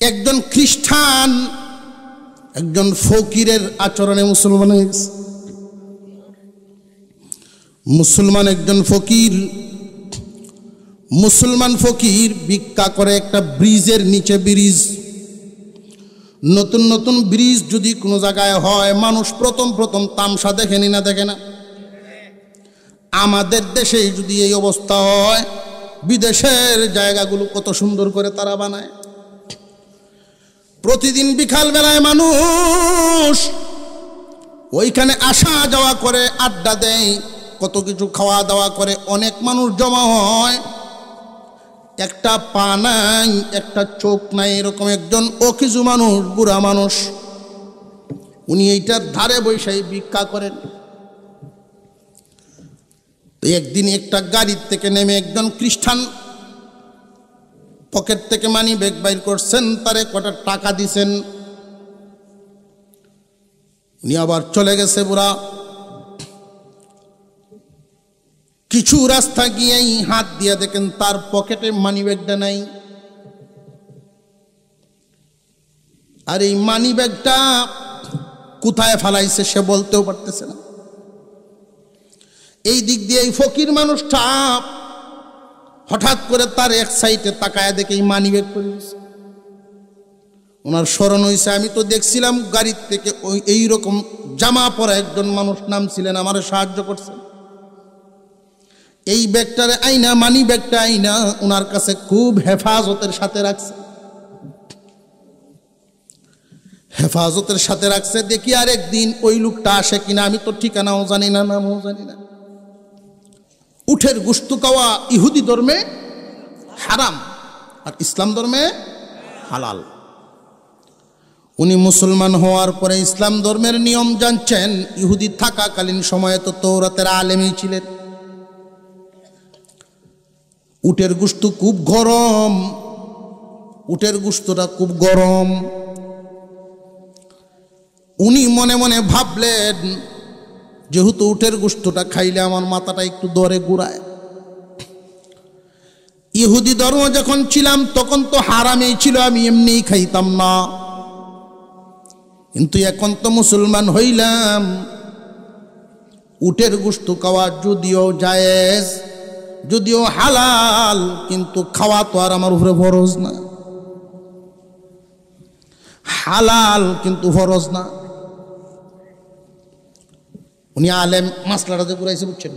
একজন খ্রিস্টান একজন ফকিরের আচরণে মুসলমান হয়ে গেছে। মুসলমান একজন ফকির, মুসলমান ফকির ভিক্ষা করে একটা ব্রিজের নিচে। ব্রিজ, নতুন নতুন ব্রিজ যদি কোনো জায়গায় হয়, মানুষ প্রথম প্রথম তামসা দেখেনি না, দেখে না? আমাদের দেশে যদি এই অবস্থা হয়, বিদেশের জায়গাগুলো কত সুন্দর করে তারা বানায়। প্রতিদিন বিকাল বেলায় মানুষ ওইখানে আসা যাওয়া করে, আড্ডা দেয়, কত কিছু খাওয়া দাওয়া করে, অনেক মানুষ জমা হয়। একটা পা নাই, একটা চোখ নাই, এরকম একজন অকিছু মানুষ, বুড়া মানুষ, উনি এইটার ধারে বৈশাই ভিক্ষা করেন। তো একদিন একটা গাড়ির থেকে নেমে একজন খ্রিস্টান পকেট থেকে মানি ব্যাগ বাইর করছেন, তারে কটা টাকা দিছেন। উনি আবার চলে গেছে বুড়া। কিছু রাস্তা গিয়েই হাত দিয়ে দেখেন তার পকেটে মানি ব্যাগটা নাই। আর এই মানি ব্যাগটা কোথায় ফেলাইছে সে বলতেও পারতেছে না। এই দিক দিয়ে এই ফকির মানুষটা হঠাৎ করে তার এক সাইডে তাকায় দেখে এই মানি ব্যাগ পড়ে গেছে। ওনার স্মরণ হয়েছে, আমি তো দেখছিলাম গাড়ির থেকে ওই এইরকম জামা পরা একজন মানুষ নামছিলেন, আমার সাহায্য করছেন। এই ব্যাগটারে আইনা, মানি ব্যাগটা আইনা ওনার কাছে খুব হেফাজতের সাথে রাখছে, হেফাজতের সাথে রাখছে। দেখি আর একদিন ওই লোকটা আসে কিনা, আমি তো ঠিকানাও জানি না, নামও জানি না। উটের গোশত খাওয়া ইহুদি ধর্মে হারাম, আর ইসলাম ধর্মে হালাল। উনি মুসলমান হওয়ার পরে ইসলাম ধর্মের নিয়ম জানছেন। ইহুদি থাকাকালীন সময়ে তো তৌরাতের আলেমই ছিলেন। উটের গোশত খুব গরম, উটের গোশতটা খুব গরম। উনি মনে মনে ভাবলেন, যেহেতু উটের গোশতটা খাইলে আমার মাথাটা একটু দরে ঘুরায়। ইহুদি ধর্ম যখন ছিলাম তখন তো হারামেই ছিল, আমি এমনিই খাইতাম না। কিন্তু এখন তো মুসলমান হইলাম, উটের গোশত খাওয়া যদিও জায়েজ, যদিও হালাল, কিন্তু খাওয়া তো আর আমার উপরে ফরজ না। হালাল কিন্তু ফরজ না। উনি আলেম, মাসলাটাতে ঘুরাইছে, বুঝছেন?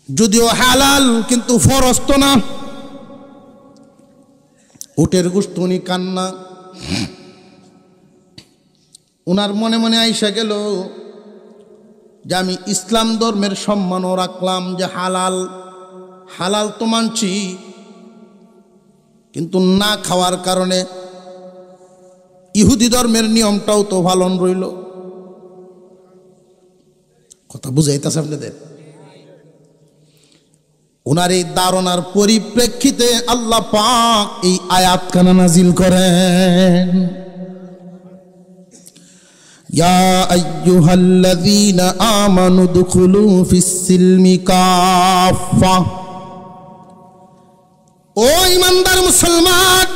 যদিও হালাল কিন্তু ফরজ তো না। উটের গোশত উনি কান্না, ওনার মনে মনে আইসা গেল যে আমি ইসলাম ধর্মের সম্মানও রাখলাম, যে হালাল হালাল তো মানছি, কিন্তু না খাওয়ার কারণে ইহুদি ধর্মের নিয়মটাও তো পালন রইল। কথা বুঝাইতেছে আপনাদের? ওনার এই ধারণার পরিপ্রেক্ষিতে আল্লাহ পাক এই আয়াতখানা নাজিল করেন, ইয়া আইয়ুহাল্লাযীনা আমানু দুখুলু ফিস-সিলমি কাফা। ও ঈমানদার মুসলমান,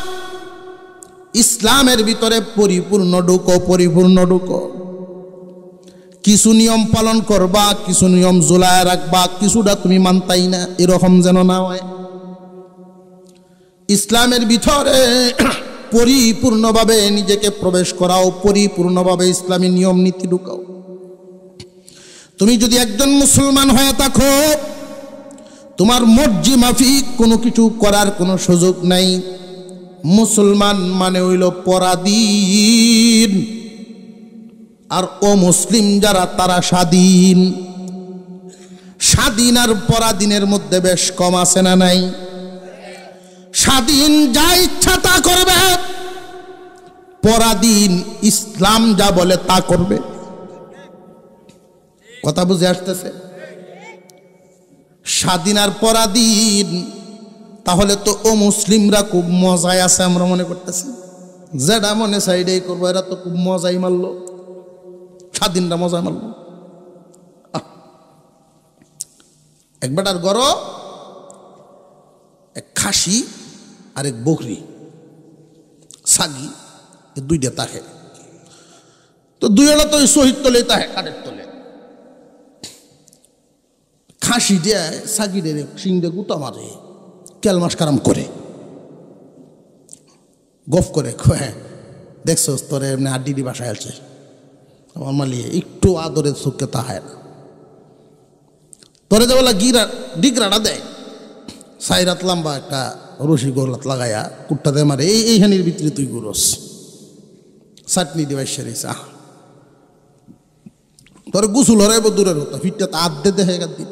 ইসলামের ভিতরে পরিপূর্ণ ঢুকো, পরিপূর্ণ ঢুকো। কিছু নিয়ম পালন করবা, কিছু নিয়ম ঝুলায় রাখবা, কিছুটা তুমি মানতাই না, এরকম যেন না হয়। ইসলামের ভিতরে পরিপূর্ণভাবে নিজেকে প্রবেশ করাও, পরিপূর্ণভাবে ইসলামী নিয়ম নীতি ঢুকাও। তুমি যদি একজন মুসলমান হয়ে থাকো, তোমার মর্জি মাফিক কোনো কিছু করার কোনো সুযোগ নাই। মুসলমান মানে হইল পরাধীন, আর অমুসলিম যারা তারা স্বাধীন। স্বাধীন আর পরাধীনের মধ্যে বেশ কম আছে না নাই? স্বাধীন যা ইচ্ছা তা করবে, পরাধীন ইসলাম যা বলে তা করবে। কথা বুঝে আসতেছে? স্বাধীন আর পরাধীন, তাহলে তো ও মুসলিমরা খুব মজায় আছে আমরা মনে করতেছি। যেটা মনে সাইডেই করবো, এরা তো খুব মজাই মারলো, স্বাধীনটা মজা মারলো। এক বেটার গরো এক খাসি আরেক বকরি সাগি, দুইটা তাহে। তো দুইটা তো শহীদ তলে তাহে কাঠের তলে খাসি দিয়ে সাগি দিয়ে সিংডে গুতা মারে, কেলমাস কারাম করে, গফ করে, হ্যাঁ দেখছো তোরে এমনি আড্ডি বাসায় আছে। আমার মালি একটু আদরের চোখকে তাহায় না, তোরে যে বলা ডিগরাটা দেয়, সাইরাত লম্বা একটা রশি গোলাত লাগাইয়া কুট্টা দে মারে, এইখানির ভিতরে তুই গুরস চাটনি দিবাই সেরেছে। তোর গুসুল হরাইব দূরের হতো, ফিটটা তো আধ দে দেখে দিন।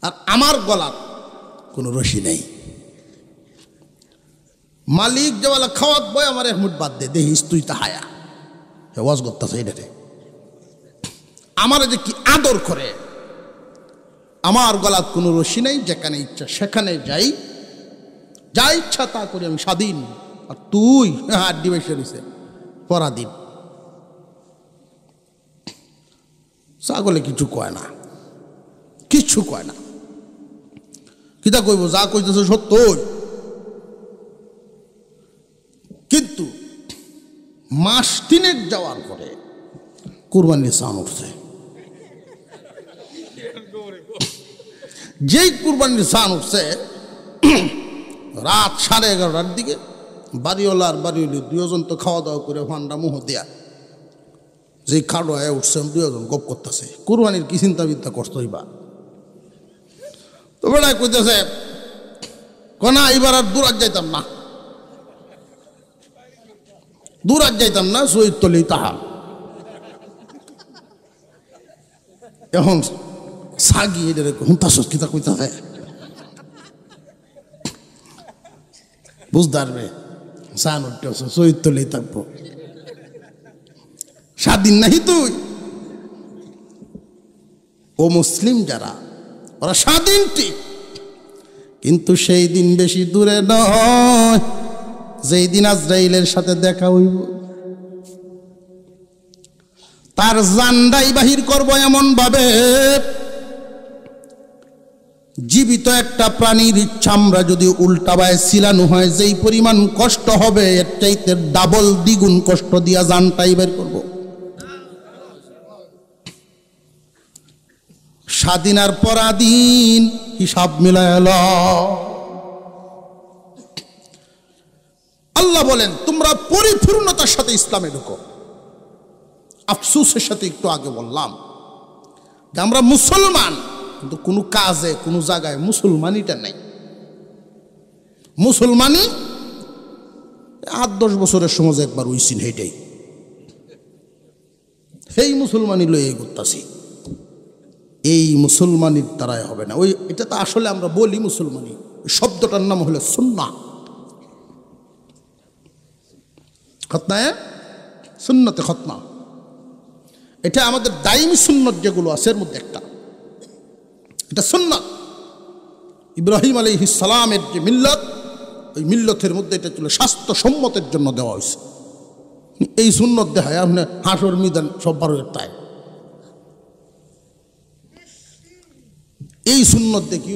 আর আমার গলার কোনো রশি নেই। মালিক যে বলা খাওয়াত বয় আমার এক মুঠ বাদ দে, দেখিস তুই তাহায়া ওয়াজ করতেছে এটাতে। আমার যে কি আদর করে, আমার গলার কোনো রশি নেই, যেখানে ইচ্ছা সেখানে যাই, যা ইচ্ছা তা করি, আমি স্বাধীন। আর তুই আড্ডি বেসে দিছে পরাধীন। ছাগলে কিছু কয় না, কিচ্ছু কয় না, কিতা কইব, যা কইতেছে সত্যই। কিন্তু মাস 3 যাওয়ার পরে কুরবানির চান উঠছে। যেই কুরবানির চান উঠছে, রাত 11:30টার দিকে বাড়িওয়ালা আর বাড়িওয়ালি দুজন তো খাওয়া দাওয়া করে ফান্ডা মুহ দেয়া, যে খাড়ো হয়ে উঠছে, দুজন গপ করতেছে, কুরবানির কি চিন্তা বিদ্যা করতে হইবা। তো বেড়ায় কইতেছে কনা এবার আর দূরাত যাইতাম না, দূরাত যাইতাম না, শহীদ তলেই তাহা। এখন সাগি এদের হুঁতাস কিতা কইতাছে, বুঝতে পারবে সান উঠতেছ, শহীদ তলেই থাকবো, স্বাধীন নাহি তুই। ও মুসলিম যারা, ওরা স্বাধীন ঠিক, কিন্তু সেই দিন বেশি দূরে নয় যেই দিন আজরাইলের সাথে দেখা হইব। তার জানটাই বাহির করব এমন ভাবে, জীবিত একটা প্রাণীর চামড়া যদি উল্টাবায় ছিলানো হয়, যেই পরিমাণ কষ্ট হবে এর চাইতে ডাবল দ্বিগুণ কষ্ট দিয়া জানটাই বের করব। স্বাধীন আর পরাধীন হিসাব মিলায় ল। আল্লাহ বলেন তোমরা পরিপূর্ণতার সাথে ইসলামে ঢুকো। আফসোসের সাথে একটু আগে বললাম যে আমরা মুসলমান, কিন্তু কোনো কাজে কোনো জায়গায় মুসলমানিটা নাই। মুসলমানি 8-10 বছরের সমাজে একবার হইছিন, হেইটাই সেই মুসলমানি লই করতেছি। এই মুসলমানির দ্বারাই হবে না। ওই এটা তো আসলে আমরা বলি মুসলমানি, শব্দটার নাম হলো সুন্নাহ। খতনা, সুন্নতে খতনা, এটা আমাদের দাইমি সুন্নত যেগুলো আছে এর মধ্যে একটা, এটা সুন্নত। ইব্রাহিম আলাইহিস সালামের যে মিল্লত, ওই মিল্লতের মধ্যে এটা ছিল স্বাস্থ্যসম্মতের জন্য দেওয়া হয়েছে। এই সুন্নত দেখায় আপনি হাসর মিদান সব 12 তাই এই সুন্নত দেখি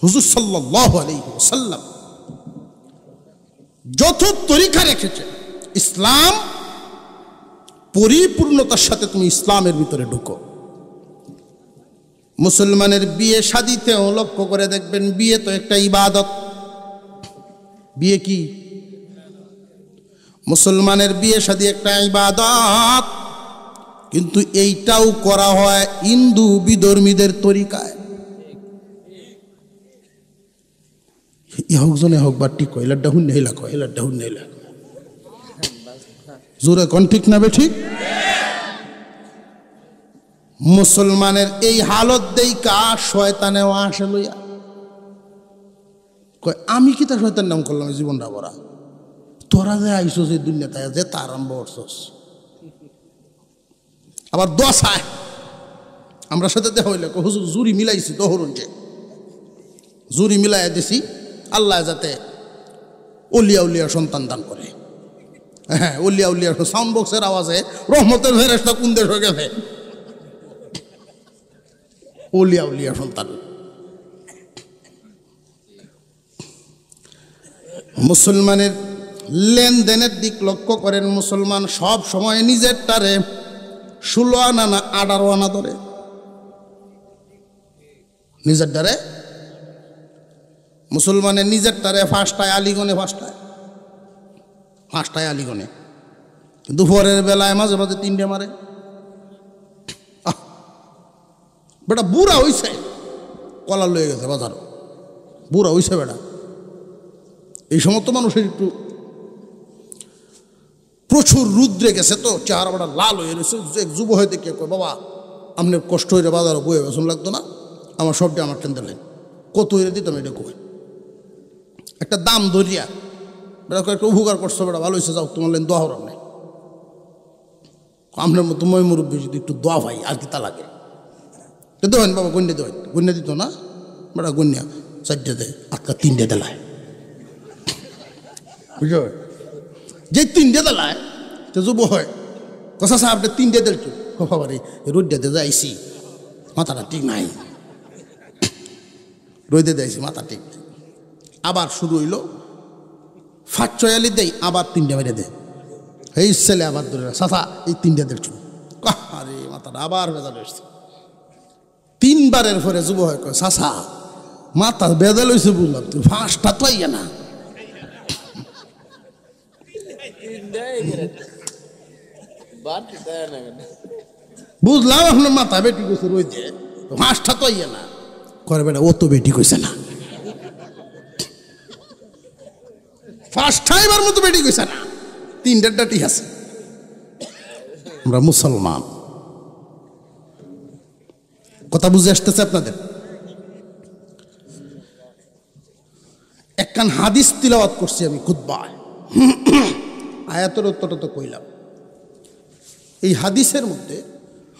হুজুর সাল্লাল্লাহু আলাইহি ওয়াসাল্লাম যত তরিকা রেখেছে, ইসলাম পরিপূর্ণতার সাথে তুমি ইসলামের ভিতরে ঢুকো। মুসলমানের বিয়ে শাদীতেও লক্ষ্য করে দেখবেন, বিয়ে তো একটা ইবাদত। বিয়ে কি? মুসলমানের বিয়ে শাদী একটা ইবাদত, কিন্তু এইটাও করা হয় হিন্দু বিধর্মীদের তরিকায়। ইহকজনে হোক বা ঠিক কয়, এলার ডাহুন নেই লাখ, এলার ডাহুন নেই লাখ, জোরে কোন ঠিক না বে ঠিক? মুসলমানের এই হালত দেইকা শয়তানেও আসে লইয়া কয় আমি কি তা শয়তান নাম করলাম জীবনটা ভরা, তোরা যে আইসোস এই দুনিয়াতে যে তা আরম্ভ করছস। আবার দশায় আমরা সাথে দেখা হইলে হুজুর জুরি মিলাইছি, দহরুন যে জুরি মিলাই দিছি, আল্লাহ যাতে অলিয়া উলিয়া সন্তান দান করে। হ্যাঁ, অলিয়া উলিয়া সাউন্ড বক্সের আওয়াজে রহমতের ফেরেশতা কোন দেশ হয়ে গেছে, অলিয়া উলিয়া সন্তান। মুসলমানের লেনদেনের দিক লক্ষ্য করেন, মুসলমান সব সময় নিজের টারে 16 আনা না 18 আনা ধরে, নিজের টারে মুসলমানের নিজের টারে 5টায় আলিগনে, 5টায় আলিগনে, দুপুরের বেলায় মাঝে মাঝে 3টে মারে। বেটা বুড়া হইছে, কলার লয়ে গেছে বাজার, বুড়া হইছে বেটা। এই সমস্ত মানুষের একটু প্রচুর রুদ্রে গেছে তো, চেহারা বেটা লাল হয়ে রয়েছে। এক যুব হয়ে দেখে কয়, বাবা আপনার কষ্ট হইলে বাজারে বয়ে বেসন লাগতো না, আমার সবটা আমার টেন দিলেন, কত হইলে দিতাম এটা কই, একটা দাম ধরিয়া বেটা একটা উপকার করছো, বেটা ভালো হয়েছে, যাও তোমার লেন দোয়া হরাম নেই। আপনার মতো মই মুরব্বী যদি একটু দোয়া ভাই আর কি তা লাগে, দেবেন বাবা, গন্যা দেবেন, গন্যা দিত না বেটা, গন্যা 4টে দেয়, আটকা 3টে দেলায়, বুঝলো? যে 3টে দেলায় তো যুব হয়, কষা সাহেব 3টে দেলছো, বাবা রে রোদে যাইছি, মাথাটা ঠিক নাই, রোদে যাইছি মাথা ঠিক নাই। আবার শুরু হইল, 5-6 দেয়, আবার 3টে মেরে দেয়, এই ছেলে আবার ধরে সাফা এই 3টে দেখছো, আরে মাথাটা আবার বেজাল হয়েছে। 3বারের পরে যুব হয় কয়, সাসা মাথা বেজাল হয়েছে বললাম, তুই 5টা তো ইয়ে না, বুঝলাম আপনার মাথা বেটি কইছে রয়েছে, 5টা তো ইয়ে না করে, বেটা ও তো বেটি কইছে না, 5টা এবার মতো বেটি কইছে না, 3টা ঠিক আছে। আমরা মুসলমান, কথা বুঝে আসতেছে আপনাদের? একখান হাদিস তিলাওয়াত করছি আমি খুতবায়, আয়াতের উত্তরটা তো কইলাম। এই হাদিসের মধ্যে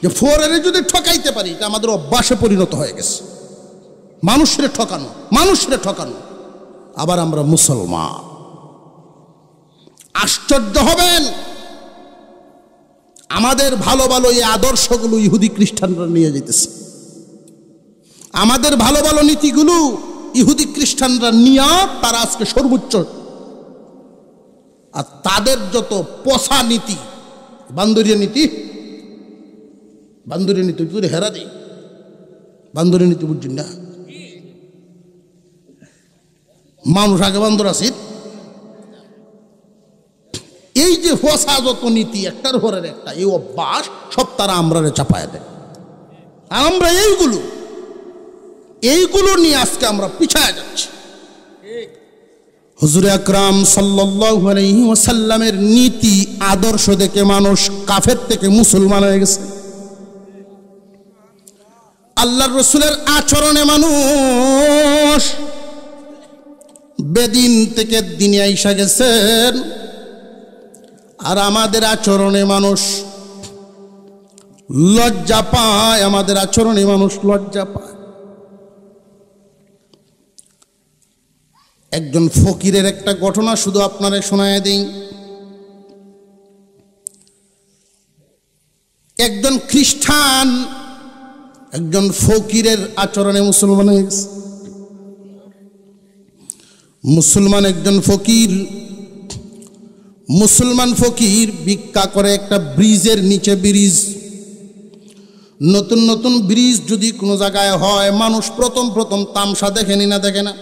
যে ফোরের যদি ঠকাইতে পারি, এটা আমাদের অভ্যাসে পরিণত হয়ে গেছে, মানুষের ঠকানো। আবার আমরা মুসলমান। আশ্চর্য হবেন, আমাদের ভালো ভালো এই আদর্শগুলো ইহুদি খ্রিস্টানরা নিয়ে যেতেছে, আমাদের ভালো ভালো নীতিগুলো ইহুদি খ্রিস্টানরা নিয়ে তারা আজকে সর্বোচ্চ, আর তাদের যত পচা নীতি, বান্দরীয় নীতি তুই হেরা দিই, বান্দরীয় নীতি বুঝছেন না? মানুষ আগে বান্দর আছে, এই যে পচা যত নীতি একটার পরের একটা, এই অভ্যাস সব তারা আমরা চাপায় দেয়, আর আমরা এইগুলো নিয়ে আজকে আমরা পিছায় যাচ্ছি। হুজুর আকরাম সাল্লাল্লাহু আলাইহি ওয়াসাল্লামের নীতি আদর্শ দেখে মানুষ কাফের থেকে মুসলমান হয়ে গেছে, আল্লাহর রাসূলের আচরণে মানুষ বেদিন থেকে দিনে আইসা গেছেন, আর আমাদের আচরণে মানুষ লজ্জা পায়, আমাদের আচরণে মানুষ লজ্জা পায়। একজন ফকিরের একটা ঘটনা শুধু আপনারা শোনায় দিই। একজন খ্রিস্টান একজন ফকিরের আচরণে মুসলমান হয়ে গেছে। মুসলমান ফকির ভিক্ষা করে একটা ব্রিজের নিচে, ব্রিজ, নতুন নতুন ব্রিজ যদি কোনো জায়গায় হয়, মানুষ প্রথম তামসা দেখেনি না, দেখে না?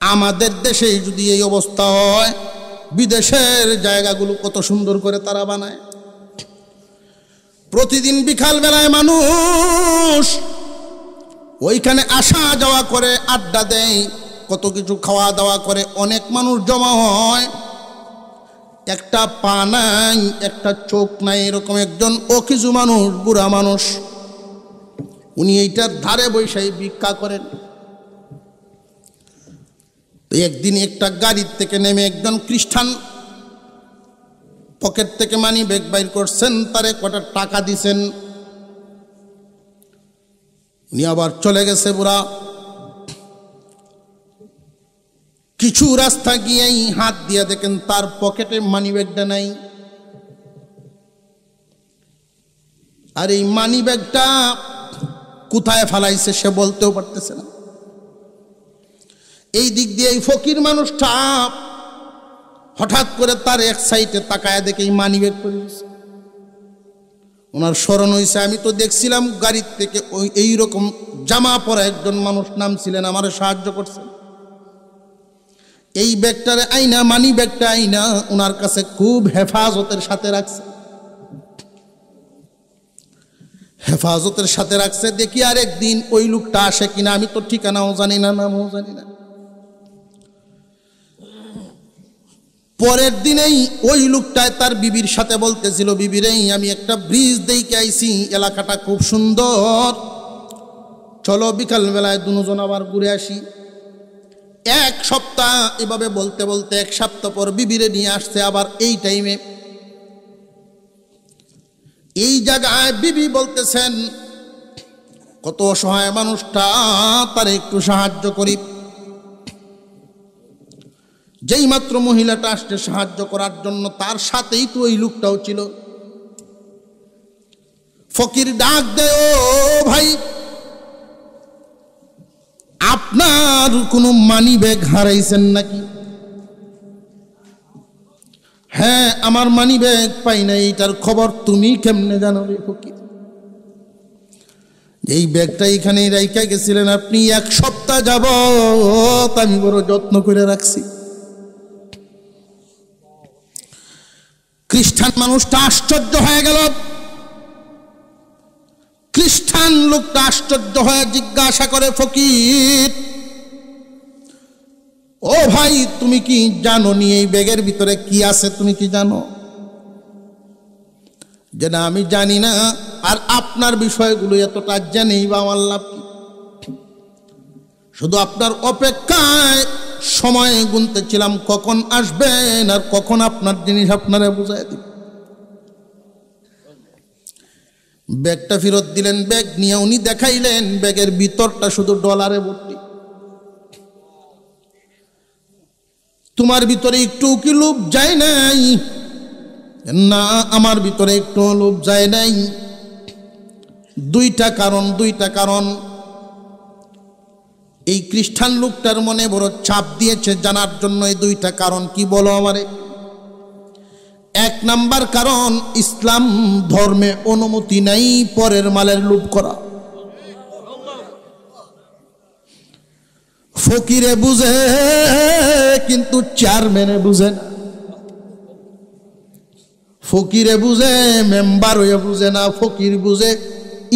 আমাদের দেশে যদি এই অবস্থা হয়, বিদেশের জায়গাগুলো কত সুন্দর করে তারা বানায়। প্রতিদিন বিকাল বেলায় মানুষ ওইখানে আসা যাওয়া করে, আড্ডা দেয়, কত কিছু খাওয়া দাওয়া করে, অনেক মানুষ জমা হয়। একটা পা নাই, একটা চোখ নাই, এরকম একজন কিছু মানুষ, বুড়া মানুষ, উনি এইটার ধারে বৈশাই ভিক্ষা করেন। তো একদিন একটা গাড়ির থেকে নেমে একজন খ্রিস্টান পকেট থেকে মানি ব্যাগ বাইর করছেন, তারে কটা টাকা দিছেন, উনি আবার চলে গেছে বুড়া। কিছু রাস্তা গিয়েই হাত দিয়ে দেখেন তার পকেটে মানি ব্যাগটা নাই, আর এই মানি ব্যাগটা কোথায় ফেলাইছে সে বলতেও পারতেছে না। এই দিক দিয়ে এই ফকির মানুষটা হঠাৎ করে তার এক সাইডে তাকায় দেখে মানিব্যাগ করে দিয়েছে। ওনার স্মরণ হয়েছে, আমি তো দেখছিলাম গাড়ির থেকে ওই এইরকম জামা পরা একজন মানুষ নামছিলেন, আমার সাহায্য করছেন। এই ব্যাগটারে আইনা, মানি ব্যাগটা আইনা ওনার কাছে খুব হেফাজতের সাথে রাখছে, হেফাজতের সাথে রাখছে। দেখি আর একদিন ওই লোকটা আসে কিনা, আমি তো ঠিকানাও জানি না, নামও জানি না। পরের দিনেই ওই লোকটায় তার বিবির সাথে বলতেছিল, বিবিরে আমি একটা ব্রিজ দেখে আইছি, এলাকাটা খুব সুন্দর, চলো বিকালবেলায় দুজন আবার ঘুরে আসি। এক সপ্তাহ এভাবে বলতে বলতে এক সপ্তাহ পর বিবিরে নিয়ে আসছে আবার এই টাইমে। এই জায়গায় বিবি বলতেছেন, কত অসহায় মানুষটা, তার একটু সাহায্য করি। যেই মাত্র মহিলাটা আসছে সাহায্য করার জন্য, তার সাথেই তো ওই লোকটাও ছিল। ফকির ডাক দেয়, ও ভাই, আপনার কোনো মানি ব্যাগ হারাইছেন নাকি? হ্যাঁ, আমার মানি ব্যাগ পাই না। এইটার খবর তুমি কেমনে জানো রে ফকির? এই ব্যাগটা এখানেই রাইখা গেছিলেন আপনি, এক সপ্তাহ যাবত আমি বড় যত্ন করে রাখছি। খ্রিস্টান মানুষটা আশ্চর্য হয়ে গেল। খ্রিস্টান লোকটা আশ্চর্য হয়ে জিজ্ঞাসা করে, ফকির ও ভাই, তুমি কি জানো নি এই ব্যাগের ভিতরে কি আছে? তুমি কি জানো? যে না, আমি জানি না। আর আপনার বিষয়গুলো এতটা জেনেই বা আমার লাভ কি? শুধু আপনার অপেক্ষায় সময় গুনতেছিলাম, কখন আসবেন আর কখন আপনার জিনিস আপনারা বুঝাই দিব। ব্যাগটা ফেরত দিলেন, ব্যাগ নিয়ে উনি দেখাইলেন, ব্যাগের ভিতরটা শুধু ডলারে ভর্তি। তোমার ভিতরে একটু কি লোভ যায় নাই? না, আমার ভিতরে একটু লোভ যায় নাই। দুইটা কারণ। এই খ্রিস্টান লোকটার মনে বড় চাপ দিয়েছে জানার জন্য। এই দুইটা কারণ কি বলো আমারে? এক নাম্বার কারণ, ইসলাম ধর্মে অনুমতি নাই পরের মালের লোভ করা। ফকিরে বুঝে কিন্তু চেয়ারম্যানে বুঝে না। ফকিরে বুঝে মেম্বার হইয়া বুঝে না, ফকির বুঝে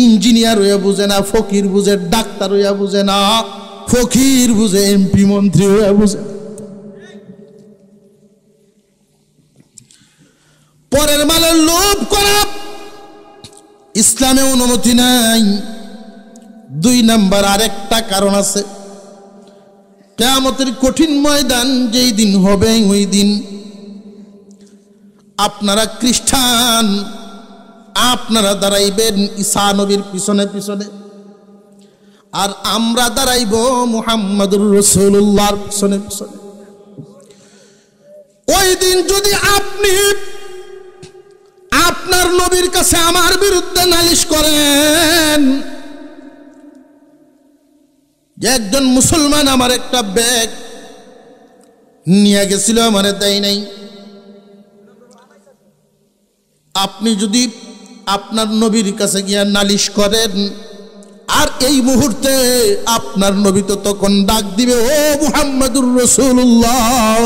ইঞ্জিনিয়ার হইয়া বুঝে না, ফকির বুঝে ডাক্তার হইয়া বুঝে না, ফকির বুঝে এমপি মন্ত্রী হইয়া বুঝে না। পরের মালের লোভ করা ইসলামে অনুমতি নাই। দুই নাম্বার আরেকটা কারণ আছে, কিয়ামতের কঠিন ময়দান যেই দিন হবে, ওই দিন আপনারা খ্রিস্টান, আপনারা দাঁড়াইবেন ঈসা নবীর পিছনে পিছনে, আর আমরা দাঁড়াইব মুহাম্মদুর রাসূলুল্লাহর পিছনে পিছনে। ওই দিন যদি আপনি আপনার নবীর কাছে আমার বিরুদ্ধে নালিশ করেন যে একজন মুসলমান আমার একটা ব্যাগ নিয়ে গেছিল, আমারে দেয় নাই, আপনি যদি আপনার নবীর কাছে গিয়া নালিশ করেন, আর এই মুহূর্তে আপনার নবী তো তখন ডাক দিবে, ও মুহাম্মদুর রাসূলুল্লাহ,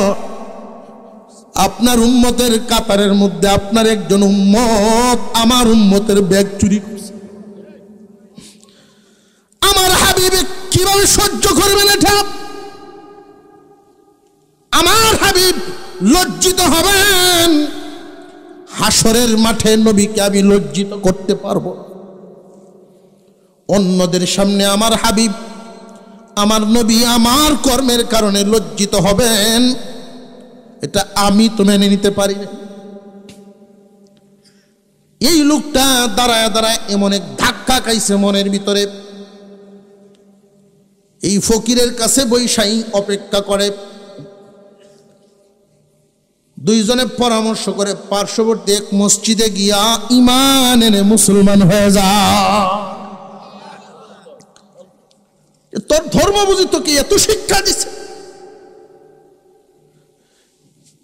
আপনার উম্মতের কাতারের মধ্যে আপনার একজন উম্মত আমার উম্মতের ব্যাগ চুরি করছে। আমার হাবিবে কিভাবে সহ্য করবেন এটা? আমার হাবিব লজ্জিত হবেন। হাসরের মাঠে নবীকে আমি লজ্জিত করতে পারবো। অন্যদের সামনে আমার হাবিব, আমার নবী আমার কর্মের কারণে লজ্জিত হবেন, এটা আমি তো মেনে নিতে পারি না। এই লোকটা দাঁড়ায় দাঁড়ায় এমন এক ধাক্কা খাইছে মনের ভিতরে। এই ফকিরের কাছে বৈশাই অপেক্ষা করে। দুইজনে পরামর্শ করে পার্শ্ববর্তী এক মসজিদে গিয়া ঈমান এনে মুসলমান হয়ে যা। তোর ধর্ম বুঝি তোকে এত শিক্ষা দিছে,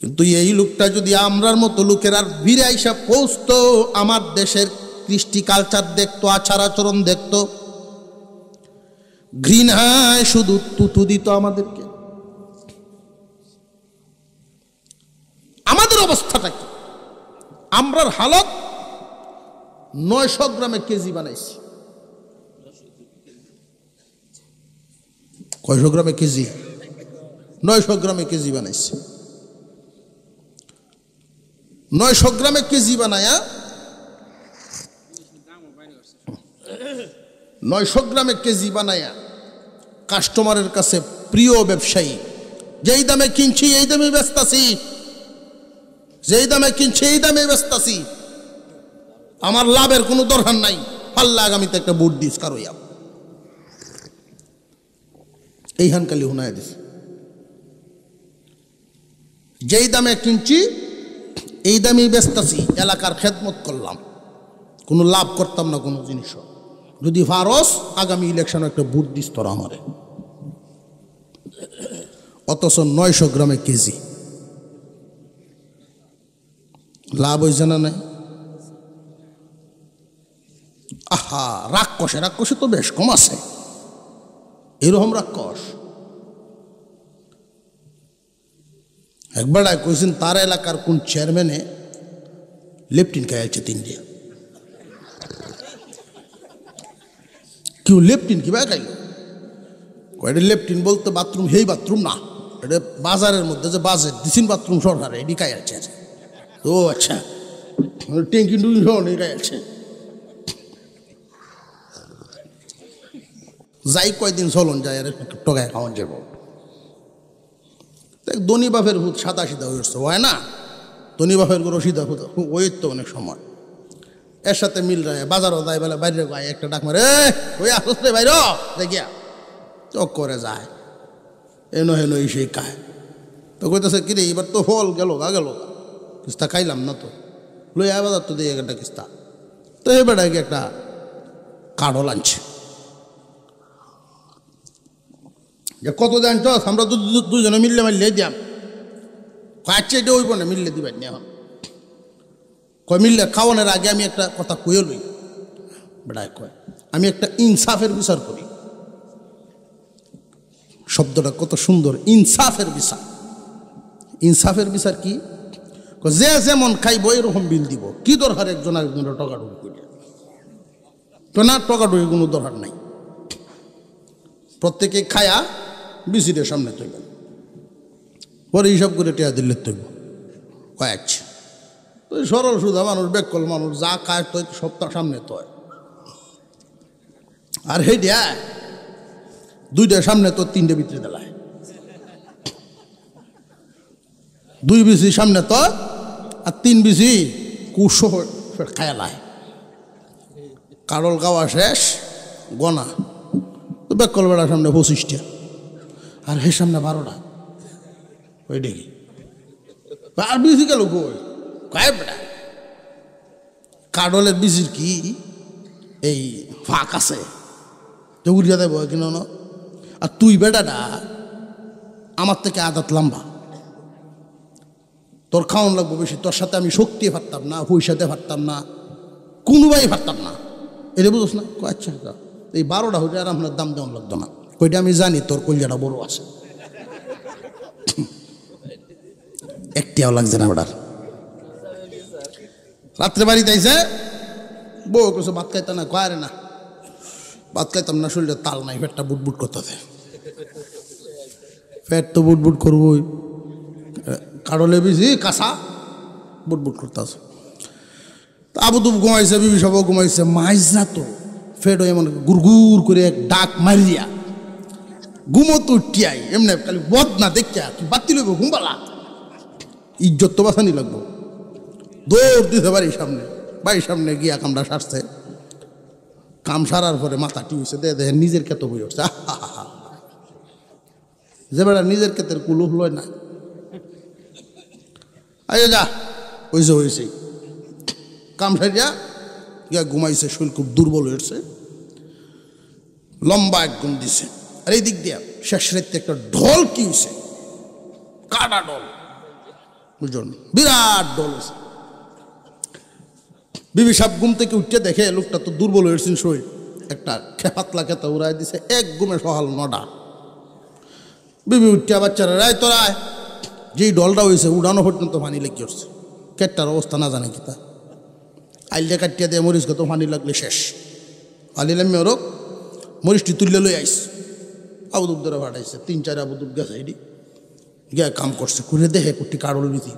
কিন্তু এই লোকটা যদি আমরার মতো লোকের আর ভিড়ে আইসা পৌঁছতো, আমার দেশের কৃষ্টি কালচার দেখতো, আচার আচরণ দেখতো, ঘৃণায় শুধু তুতু দিত আমাদেরকে। আমাদের অবস্থাটা কি? আমরার হালত 900 গ্রামে কেজি বানাইছি। কয়শো গ্রামে কেজি? 900 গ্রামে কেজি বানাইছি। 900 গ্রামে কেজি বানায়া 900 গ্রামে কেজি বানায়া কাস্টমারের কাছে প্রিয় ব্যবসায়ী, যেই দামে কিনছি এই দামে বেচতাছি, যেই দামে কিনছি এই দামে বেচতাছি, আমার লাভের কোনো দরকার নাই, পাল্লা আগামীতে একটা বুট দিস কারোয়া। এইখান কালি হুনায় দিস, যেই দামে কিনছি এই দামেই বেচতাছি, এলাকার খেদমত করলাম, কোনো লাভ করতাম না কোনো জিনিসও। যদি ফারস আগামী ইলেকশনে একটা বুট দিস তোরা আমারে। অথচ 900 গ্রামে কেজি লাভ হয়েছে না নাই? আহা, রাক্ষসে রাক্ষসে তো বেশ কম আছে, এরকম রাক্ষস। একবার কইছেন তার এলাকার কোন চেয়ারম্যানে লেফটিন খাইছে 3 দিয়ে। কেউ লেফটিন কি ভাই খাইল? কয়টা লেফটিন বলতে বাথরুম, হেই বাথরুম না, এটা বাজারের মধ্যে যে বাজেট দিছেন বাথরুম সরকারে, এটি খাই আছে। ও আচ্ছা, ট্যাঙ্কি টুঙ্কি খাই আছে। যাই কয়দিন চলন যায় আর টকায় খাওয়ান যাব। ধনী বাপের হুদ সাদা সিধা হয়েছে, হয় না? ধনী বাপের গুলো সিধা হুদ ওই তো অনেক সময় এর সাথে মিল রায় বাজারও যায়, বেলা বাইরে গায়ে একটা ডাক মারে, ওই আসস রে বাইর দেখিয়া চক করে যায়, এনো হেনো সেই খায়। তো কইতেছে কিরে এবার তো ফল গেল কিস্তা খাইলাম না, তো লই আয় বাজার তো দিয়ে একটা কিস্তা। তো এবার একটা কাঠল আনছে, যে কত জানছ আমরা দুজনে মিললে মারলে দিয়াম। আচ্ছা এটা ওইব না, মিললে দিবেন না। এখন কয় মিললে খাওয়ানোর আগে আমি একটা কথা কয়ে লই। বেড়ায় কয় আমি একটা ইনসাফের বিচার করি। শব্দটা কত সুন্দর, ইনসাফের বিচার। ইনসাফের বিচার কি? যে যেমন খাইব এরকম বিল দিব, কি দরকার একজন আরেকজনের টকাটুকি করিয়া? তো না, টকাটুকি কোনো দরকার নাই, প্রত্যেকে খায়া বিসিদের সামনে তৈবেন, পরে হিসাব করে টেয়া দিল্লি তৈব। কয়েক তো সরল সুধা মানুষ, বেকল মানুষ, যা খায় তো সপ্তাহ সামনে তয়। আর হেডিয়া 2টার সামনে তো 3টে ভিতরে দেলায়, 2 বিসি সামনে তো আর 3 বিসি কুশো খায়ালায়। কারল গাওয়া শেষ, গনা তো বেকল বেড়ার সামনে 25টা, আর হে সামনে 12টা। ওই দেখি আর বিসি গেল কই? কয় বেড়া কাডলের বিসির কি এই ফাঁক আছে, তো উড়িয়া দেব কিনা না। আর তুই বেটাটা আমার থেকে আদাত লম্বা, তোর খাওয়ান লাগবো বেশি, তোর সাথে আমি শক্তি পারতাম না, পয়সাতে পারতাম না, কোনোভাবেই পারতাম না, এটা বুঝোস না? আচ্ছা এই 12টা হইলে আর আপনার দাম দেওয়ান লাগতো না। ওইটা আমি জানি তোর কলজাটা বড় আছে, একটিও লাগছে না ওটার। রাত্রে বাড়িতে আইসে বউ কিছু ভাত খাইতে না, কয়ারে না ভাত খাইতাম না, শরীরে তাল নাই, পেটটা বুটবুট করতেছে। পেট তো বুটবুট করবই, কাড়লে বেশি কাঁচা বুটবুট করতেছে। আবু তুব ঘুমাইছে, বিবি সব ঘুমাইছে, মাইজ না তো ফেট হয়ে এমন গুড়গুড় করে এক ডাক মারিয়া ঘুমো তো টিয়াই এমনি খালি বদ না দেখিয়া তুই বাতি লইব ঘুমবালা, ইজ্জত তো বাঁচানি লাগবো। দৌড় দিতে বাড়ির সামনে গিয়া কামড়া সারছে। কাম সারার পরে মাথা টিউছে, দেখে নিজের ক্ষেত বই উঠছে, যে বেড়া নিজের ক্ষেতের কুলুপ লয় না। আরে যা হয়েছে কাম সারিয়া গিয়া ঘুমাইছে, শরীর খুব দুর্বল হয়েছে, লম্বা এক গুণ দিছে। আর এই দিক দিয়া শেষ রাত্রে একটা ঢোল কি হয়েছে, কাটা ঢোল, বুঝুন বিরাট দল হয়েছে। বিবি সাহেব ঘুম থেকে উঠতে দেখে লোকটা তো দুর্বল হয়েছেন, শরীর একটা পাতলা খেতা উড়াই দিছে, এক ঘুমে সকাল 9টা। বিবি উঠতে বাচ্চারা রায় তোরা যেই ডলটা হয়েছে উড়ানো পর্যন্ত পানি লেগে উঠছে, কেটটার অবস্থা না জানে কিতা আইলে কাটিয়া দিয়ে মরিচ কত পানি লাগলে শেষ। আলিলাম ওরক মরিচটি তুললে লই আইস, আবুদুব ধরে ফাটাইছে, 3-4 আবুদুব গেছে এটি গিয়া কাম করছে, করে দেখে কুটি কারল বিধি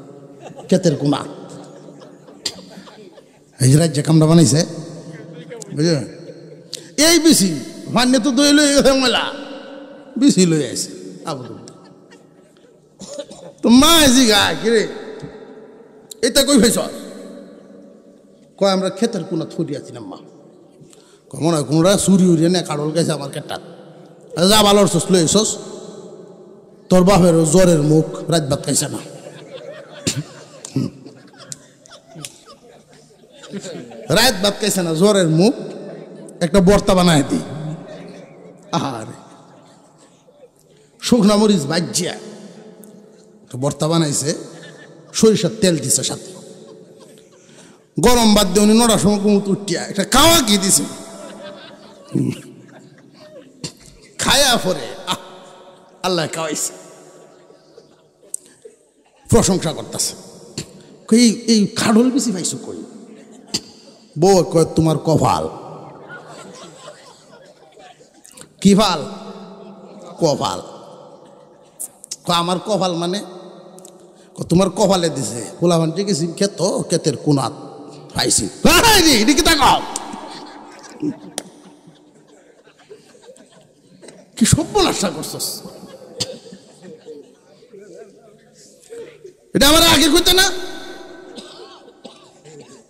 ক্ষেতের কোনা এই যে রাজ্যে কামটা বানাইছে বুঝলেন। এই বিসি মান্য তো দই লই গেছে, মেলা বিসি লই আইছে আবুদুব। তো মা এসি গা কিরে এটা কই ভাইছ, কয় আমরা ক্ষেতের কোনা থুরি আছি না মা। মনে হয় কোনটা চুরি উড়িয়ে না কারল গেছে আমার ক্ষেতটা, যা ভালোর সোস লই এসোস, তোর বাপের জ্বরের মুখ রাত ভাত খাইছে না। রাত ভাত খাইছে না, জ্বরের মুখ, একটা বর্তা বানায় দি। আর শুকনা মরিচ বাজিয়া একটা বর্তা বানাইছে, সরিষার তেল দিছে সাথে, গরম বাদ দিয়ে উনি 9টার সময় কুমুত উঠিয়া একটা কাওয়া কি দিছে, খায়া পরে আল্লাহ খাওয়াইছে, প্রশংসা করতেছে। এই খাডল বেশি পাইছো কই? বউ কয় তোমার কপাল। কি ভাল? কপাল। আমার কপাল মানে তোমার কপালে দিছে, পোলাভান ঠিক আছে ক্ষেত, ক্ষেতের কোনাত পাইছি। কি সর্বনাশা করছস, এটা আমার আগে কইতে না,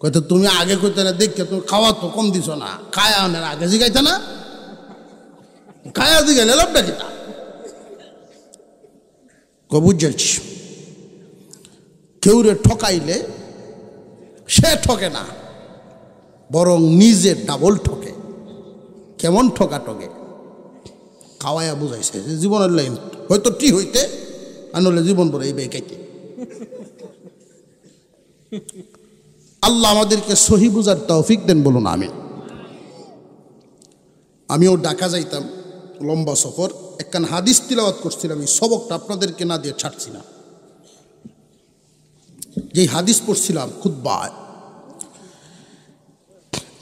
কইতে তুমি আগে কইতে না, দেখে তুমি খাওয়া তো কম দিছ না, খায়া আগে জিগাইতে না, খায়া জিগাইলে লাভটা কিতা? বুঝছি কেউ রে ঠকাইলে সে ঠকে না, বরং নিজে ডাবল ঠকে। কেমন ঠকা ঠকে? খাওয়াইয়া বুঝাইছে জীবনের লাইন হয়তো টি হইতে আনলে জীবন পরে এই বেকাইতে। আল্লাহ আমাদেরকে সহি বুঝার তৌফিক দেন, বলুন আমিন। আমিও ঢাকা যাইতাম, লম্বা সফর, একখান হাদিস তিলাওয়াত করছিলাম, এই সবকটা আপনাদেরকে না দিয়ে ছাড়ছি না। যেই হাদিস পড়ছিলাম খুতবায়,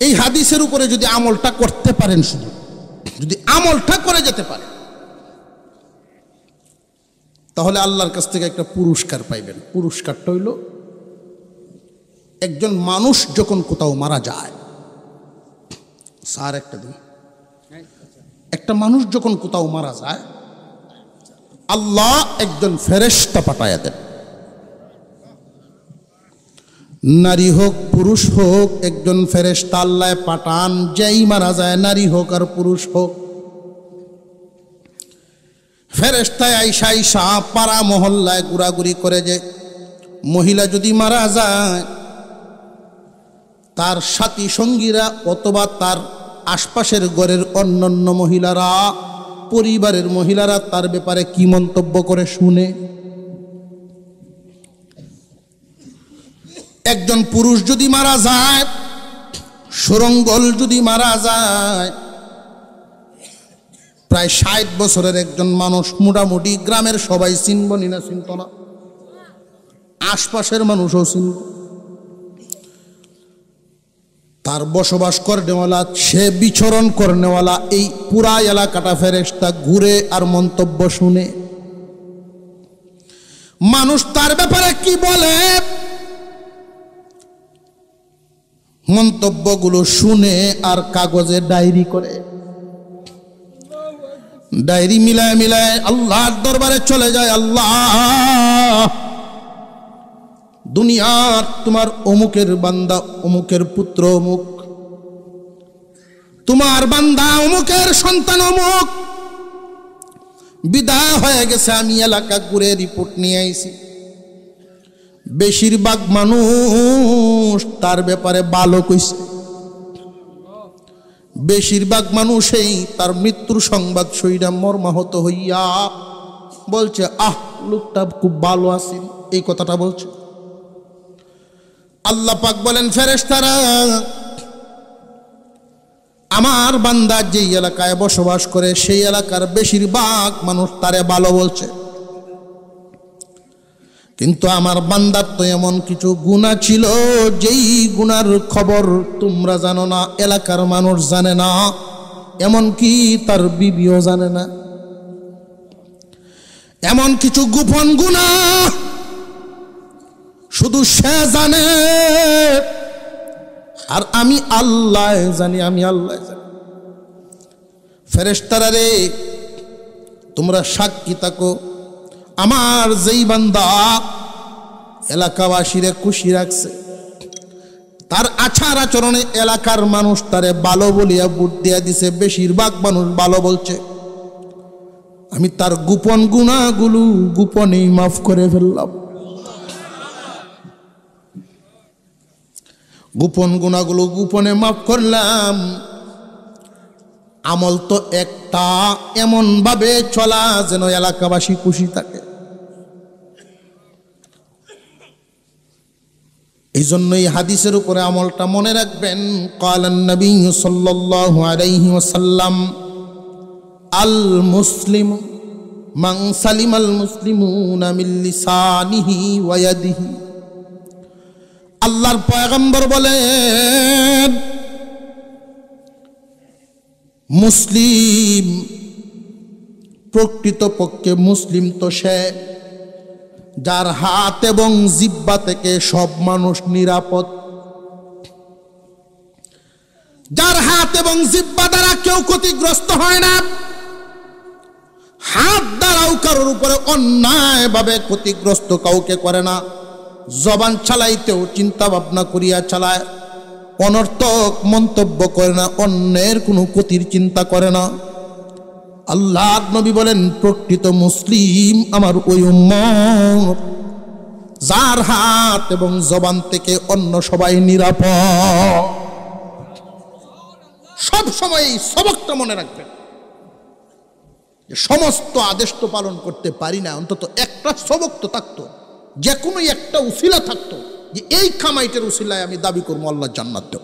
এই হাদিসের উপরে যদি আমলটা করতে পারেন, শুধু যদি আমলটা করে যেতে পারে, তাহলে আল্লাহর কাছ থেকে একটা পুরস্কার পাইবেন। পুরস্কারটা হইল, একজন মানুষ যখন কোথাও মারা যায়, স্যার একটা দিন, একটা মানুষ যখন কোথাও মারা যায়, আল্লাহ একজন ফেরেশতা পাঠায়া দেন। নারী হোক পুরুষ হোক, একজন ফেরেশতা আল্লাহ পাঠান, যেই মারা যায়, নারী হোক আর পুরুষ হোক। ফেরেশতায় আইসা আইসা পাড়া মহল্লায় ঘোরাঘুরি করে, যে মহিলা যদি মারা যায়, তার সাথী সঙ্গীরা অথবা তার আশপাশের ঘরের অন্যান্য মহিলারা, পরিবারের মহিলারা তার ব্যাপারে কি মন্তব্য করে শুনে। একজন পুরুষ যদি মারা যায়, সুরঙ্গল যদি মারা যায়, প্রায় 60 বছরের একজন মানুষ, মোটামুটি গ্রামের সবাই চিনব না, চিনত না, আশপাশের মানুষও চিনব। তার বসবাস করনেওয়ালা, সে বিচরণ করনেওয়ালা, এই পুরা এলাকাটা ফেরেশতা ঘুরে আর মন্তব্য শুনে। মানুষ তার ব্যাপারে কি বলে, মন্তব্যগুলো শুনে আর কাগজে ডায়েরি করে। ডায়েরি মিলায় মিলায় আল্লাহর দরবারে চলে যায়। আল্লাহ, দুনিয়ার তোমার অমুকের বান্দা, অমুকের পুত্র অমুক, তোমার বান্দা অমুকের সন্তান অমুক বিদায় হয়ে গেছে, আমি এলাকা ঘুরে রিপোর্ট নিয়ে আইছি। বেশিরভাগ মানুষ তার ব্যাপারে ভালো কইছে, বেশিরভাগ মানুষই তার মৃত্যুর সংবাদ শুইনা মর্মাহত হইয়া বলছে, আহ লোকটা খুব ভালো আছেন, এই কথাটা বলছে। আল্লাহ পাক বলেন, ফেরেশতারা আমার বান্দা যেই এলাকায় বসবাস করে সেই এলাকার বেশিরভাগ মানুষ তারে ভালো বলছে, কিন্তু আমার বান্দার তো এমন কিছু গুনাহ ছিল যেই গুনার খবর তোমরা জানো না, এলাকার মানুষ জানে না, এমনকি তার বিবিও জানে না। এমন কিছু গোপন গুনাহ শুধু সে জানে, আর আমি আল্লাহ জানি, আমি আল্লাহ জানি। ফেরেশতারা রে, তোমরা সাক্ষী থাকো, আমার যেই বান্দা এলাকাবাসীরে খুশি রাখছে, তার আচার আচরণে এলাকার মানুষ তারে ভালো বলিয়া ভোট দিয়া দিছে, বেশিরভাগ মানুষ ভালো বলছে, আমি তার গোপন গুনাহগুলো গোপনেই মাফ করে ফেললাম। গোপন গুনাহগুলো গোপনে মাফ করলাম। আমল তো একটা, এমন ভাবে চলা যেন এলাকাবাসী খুশি থাকে। এই জন্যই হাদিসের উপরে আমলটা মনে রাখবেন। ক্বালান নবী সাল্লাল্লাহু আলাইহি ওয়াসাল্লাম, আল মুসলিম মান সালিমাল মুসলিমুনা মিন লিসানিহি ওয়া ইয়াদিহি। আল্লাহর পয়গম্বর বলেন, মুসলিম, প্রকৃতপক্ষে মুসলিম তো সে যার হাত এবং জিহ্বা থেকে সব মানুষ নিরাপদ, যার হাত এবং জিহ্বা দ্বারা কেউ ক্ষতিগ্রস্ত হয় না, হাত দ্বারাও কারোর উপরে অন্যায়ভাবে ক্ষতিগ্রস্ত কাউকে করে না, জবান চালাইতেও চিন্তা ভাবনা করিয়া চালায়, অনর্থক মন্তব্য করে না, অন্যের কোনো ক্ষতির চিন্তা করে না। আল্লাহর নবী বলেন, প্রকৃত মুসলিম আমার ওই উম্মত যার হাত এবং জবান থেকে অন্য সবাই নিরাপদ। সব সময় এই সবকটা মনে রাখবেন যে সমস্ত আদেশ তো পালন করতে পারি না, অন্তত একটা সবক তো থাকতো, যে কোনো একটা উসিলা থাকতো যে এই কামাইটের উসিলায় আমি দাবি করবো আল্লাহ জান্নাত দেব।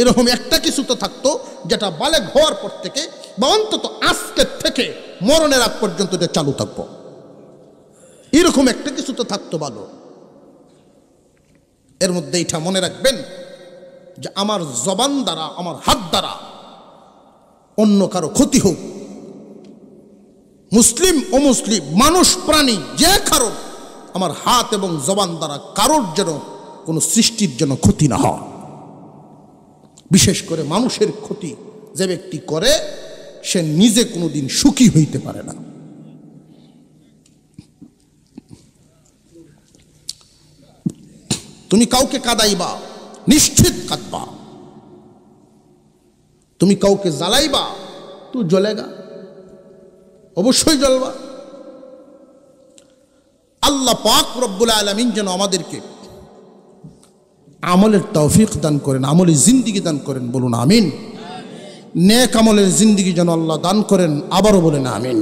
এরকম একটা কিছু তো থাকতো যেটা বালেগ হওয়ার পর থেকে বা অন্তত আজকের থেকে মরণের আগ পর্যন্ত এটা চালু থাকবো, এরকম একটা কিছু তো থাকতো ভালো। এর মধ্যে এটা মনে রাখবেন যে আমার জবান দ্বারা, আমার হাত দ্বারা অন্য কারো ক্ষতি হোক, মুসলিম অমুসলিম মানুষ প্রাণী যে কারো, আমার হাত এবং জবান দ্বারা কারোর যেন কোনো সৃষ্টির যেন ক্ষতি না হয়। বিশেষ করে মানুষের ক্ষতি যে ব্যক্তি করে সে নিজে কোনোদিন সুখী হইতে পারে না। তুমি কাউকে কাঁদাইবা, নিশ্চিত কাঁদবা। তুমি কাউকে জ্বালাইবা, তুই জ্বলেগা, অবশ্যই জ্বলবা। আল্লাহ পাক রব্বুল আলামিন যেন আমাদেরকে আমলের তৌফিক দান করেন, আমলের জিন্দিগি দান করেন, বলুন আমিন। নেক আমলের জিন্দিগি যেন আল্লাহ দান করেন, আবারও বলেন আমিন।